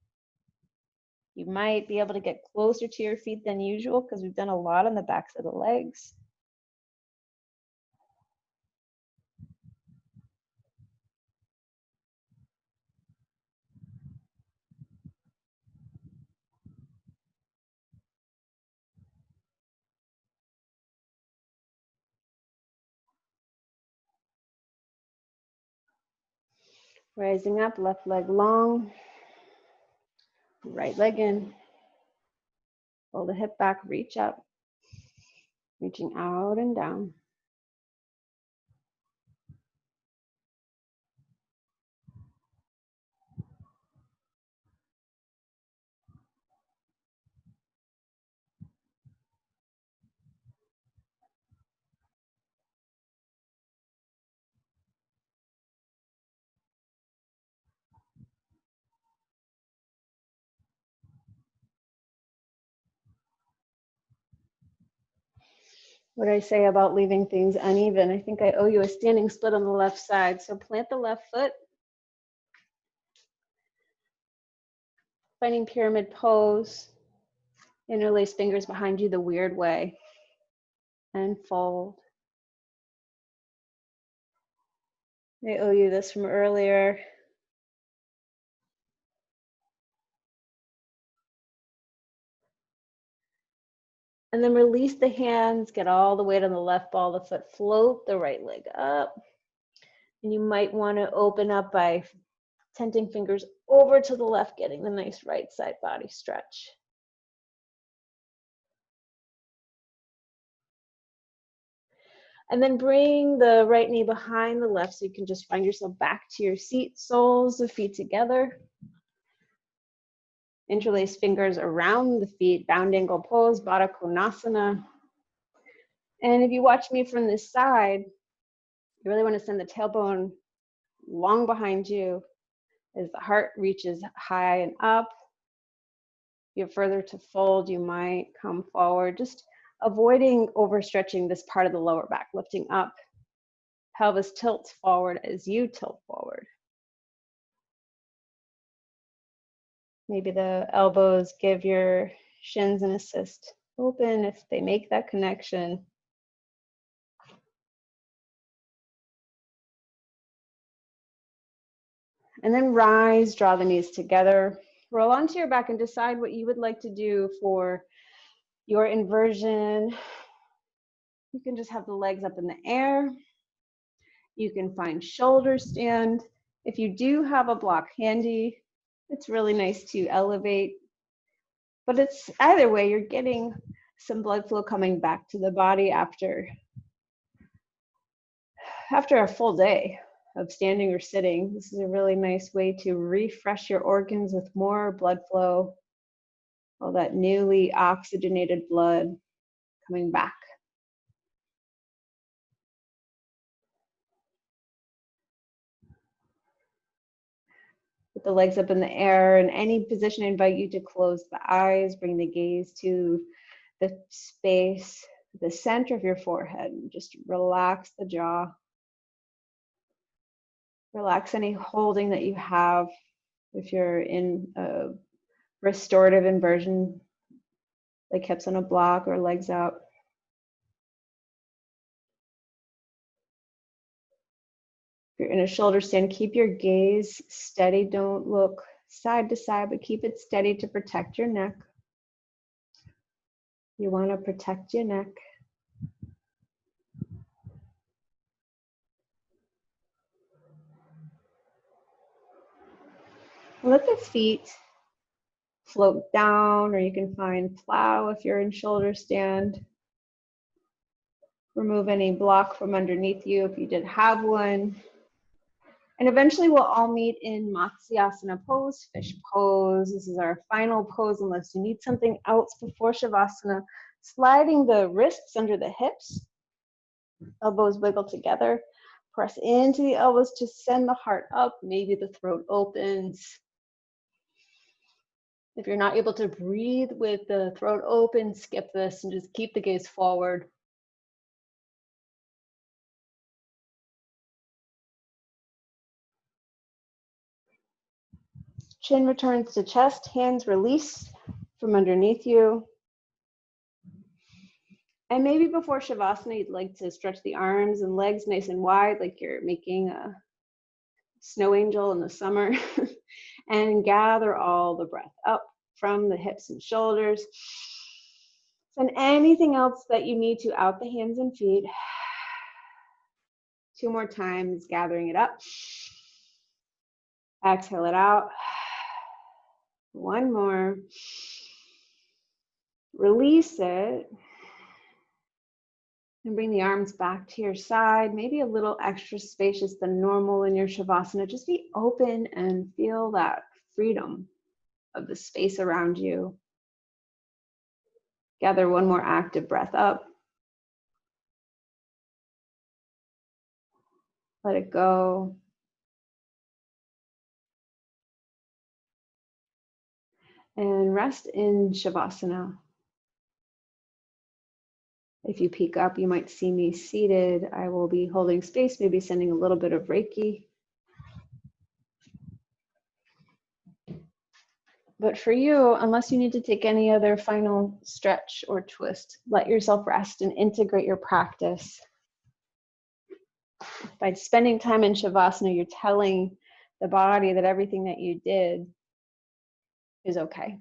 You might be able to get closer to your feet than usual because we've done a lot on the backs of the legs. Rising up, left leg long, right leg in. Pull the hip back, reach up, reaching out and down. What did I say about leaving things uneven? I think I owe you a standing split on the left side. So plant the left foot. Finding pyramid pose. Interlace fingers behind you the weird way. And fold. I owe you this from earlier. And then release the hands, get all the weight on the left ball of the foot, float the right leg up. And you might want to open up by tenting fingers over to the left, getting the nice right side body stretch. And then bring the right knee behind the left so you can just find yourself back to your seat, soles of feet together. Interlace fingers around the feet, bound angle pose, Baddha Konasana. And if you watch me from this side, you really want to send the tailbone long behind you as the heart reaches high and up. If you have further to fold, you might come forward, just avoiding overstretching this part of the lower back, lifting up. Pelvis tilts forward as you tilt forward. Maybe the elbows give your shins an assist. Open if they make that connection. And then rise, draw the knees together. Roll onto your back and decide what you would like to do for your inversion. You can just have the legs up in the air. You can find shoulder stand. If you do have a block handy, it's really nice to elevate. But it's either way, you're getting some blood flow coming back to the body after a full day of standing or sitting. This is a really nice way to refresh your organs with more blood flow, all that newly oxygenated blood coming back. With the legs up in the air, in any position, I invite you to close the eyes, bring the gaze to the space, the center of your forehead, and just relax the jaw. Relax any holding that you have if you're in a restorative inversion, like hips on a block or legs out. If you're in a shoulder stand, keep your gaze steady. Don't look side to side, but keep it steady to protect your neck. You want to protect your neck. Let the feet float down, or you can find plow if you're in shoulder stand. Remove any block from underneath you if you did have one. And eventually we'll all meet in Matsyasana pose, fish pose. This is our final pose unless you need something else before Shavasana. Sliding the wrists under the hips, elbows wiggle together. Press into the elbows to send the heart up. Maybe the throat opens. If you're not able to breathe with the throat open, skip this and just keep the gaze forward. Chin returns to chest, hands release from underneath you. And maybe before Shavasana, you'd like to stretch the arms and legs nice and wide, like you're making a snow angel in the summer. And gather all the breath up from the hips and shoulders. Send anything else that you need to out the hands and feet. 2 more times, gathering it up. Exhale it out. 1 more. Release it. And bring the arms back to your side, maybe a little extra spacious than normal in your Shavasana. Just be open and feel that freedom of the space around you. Gather 1 more active breath up. Let it go. And rest in Shavasana. If you peek up, you might see me seated. I will be holding space, maybe sending a little bit of Reiki. But for you, unless you need to take any other final stretch or twist, let yourself rest and integrate your practice. By spending time in Shavasana, you're telling the body that everything that you did is okay.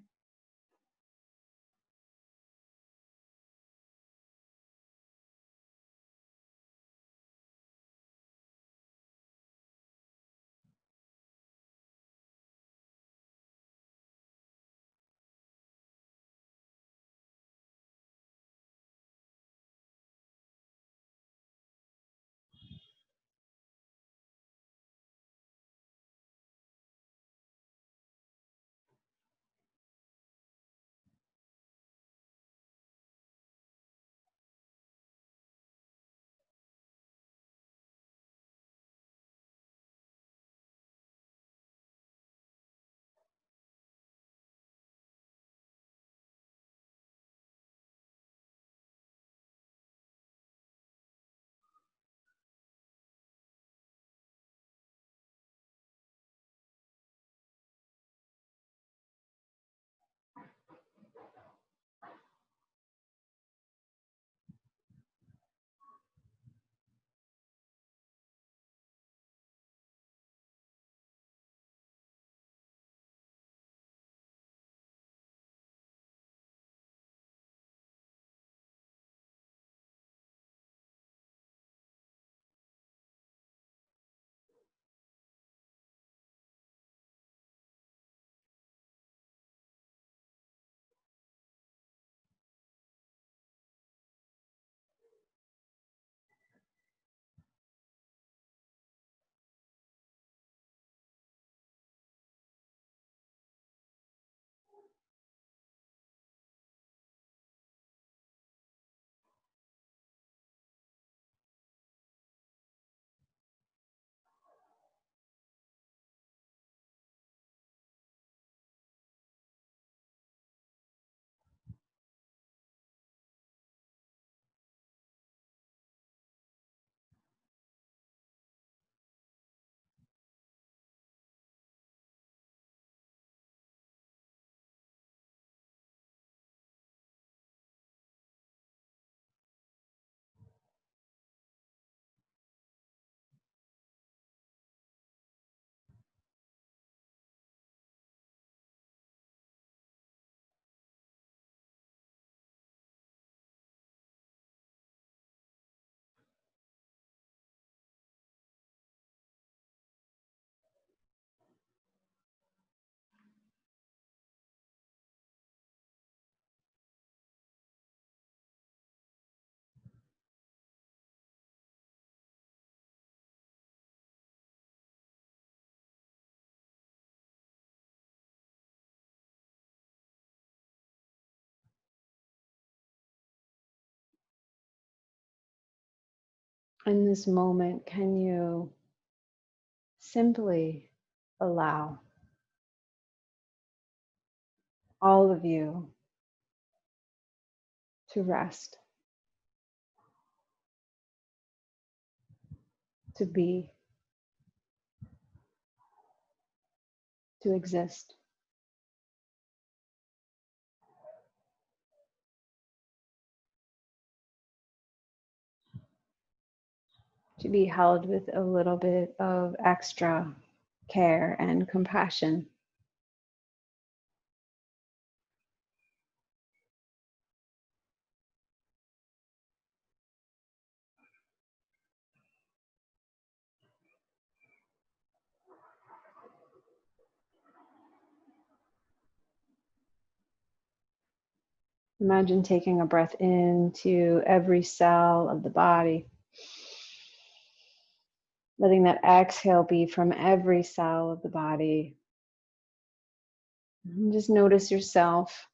In this moment, can you simply allow all of you to rest, to be, to exist? To be held with a little bit of extra care and compassion. Imagine taking a breath into every cell of the body, letting that exhale be from every cell of the body. And just notice yourself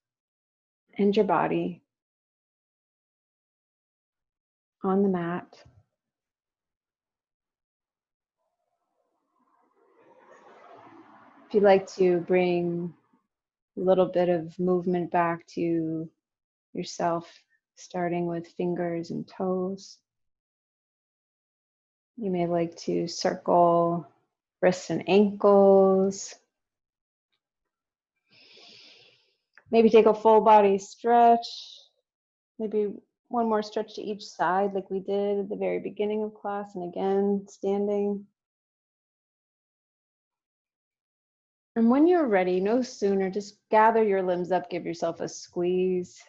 and your body on the mat. If you'd like to bring a little bit of movement back to yourself, starting with fingers and toes. You may like to circle wrists and ankles. Maybe take a full body stretch. Maybe one more stretch to each side like we did at the very beginning of class, and again, standing. And when you're ready, no sooner, just gather your limbs up, give yourself a squeeze.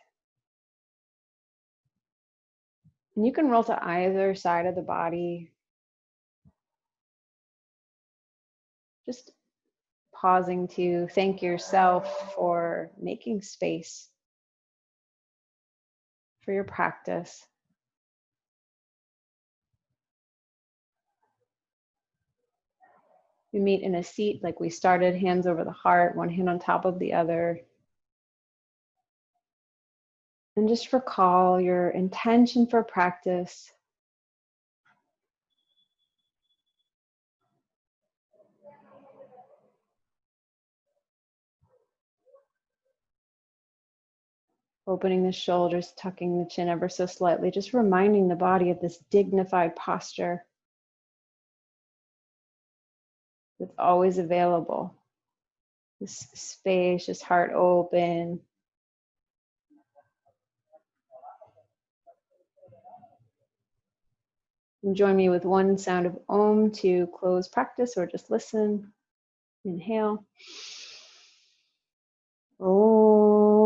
And you can roll to either side of the body. Just pausing to thank yourself for making space for your practice. We meet in a seat like we started, hands over the heart, one hand on top of the other. And just recall your intention for practice. Opening the shoulders, tucking the chin ever so slightly, just reminding the body of this dignified posture that's always available. This spacious heart open. And join me with one sound of Om to close practice, or just listen. Inhale. Om.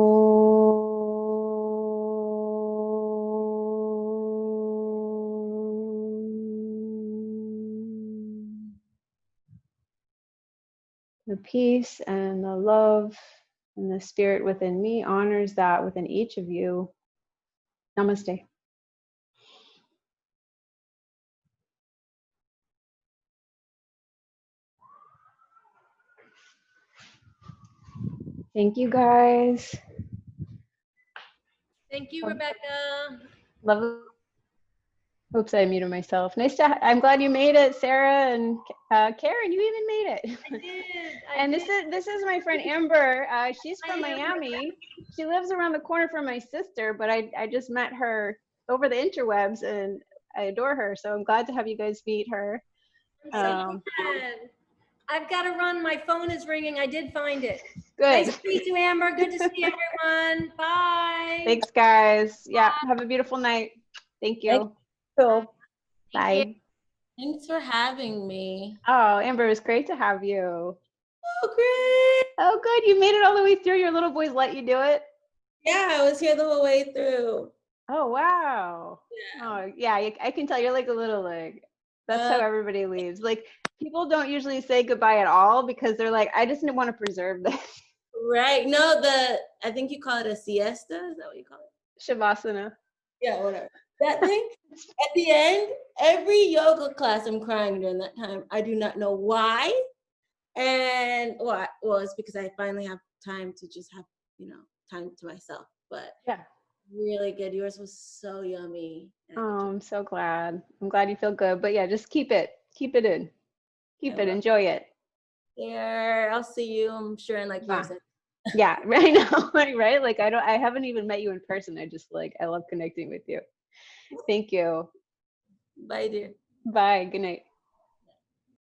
The peace and the love and the spirit within me honors that within each of you. Namaste. Thank you, guys. Thank you, Rebecca. Love. Oops, I muted myself. I'm glad you made it, Sarah and Karen. You even made it. I did. And this is my friend Amber. She's from Miami. She lives around the corner from my sister, but I just met her over the interwebs, and I adore her. So I'm glad to have you guys meet her. I'm so glad. I've got to run. My phone is ringing. I did find it. Good. Nice to meet you, Amber. Good to see everyone. Bye. Thanks, guys. Yeah, have a beautiful night. Thank you. Cool. Bye. Thanks for having me. Oh, Amber, it was great to have you. Oh, great. Oh, good. You made it all the way through. Your little boys let you do it? Yeah, I was here the whole way through. Oh, wow. Yeah. Oh, yeah. I can tell you're like a little like, that's how everybody leaves. Like, people don't usually say goodbye at all because they're like, I just want to preserve this. Right. No, I think you call it a siesta. Is that what you call it? Shavasana. Yeah, whatever. That thing. At the end, every yoga class, I'm crying during that time. I do not know why. And well, it's because I finally have time to just have, time to myself. But yeah, really good. Yours was so yummy. Oh, I'm so glad. I'm glad you feel good. But yeah, just keep it in. Keep I it, will. enjoy it. There, I'll see you. I'm sure in like Yeah. 5 seconds. Yeah, right now, right? Like I haven't even met you in person. I just like, I love connecting with you. Thank you. Bye, dear. Bye. Good night.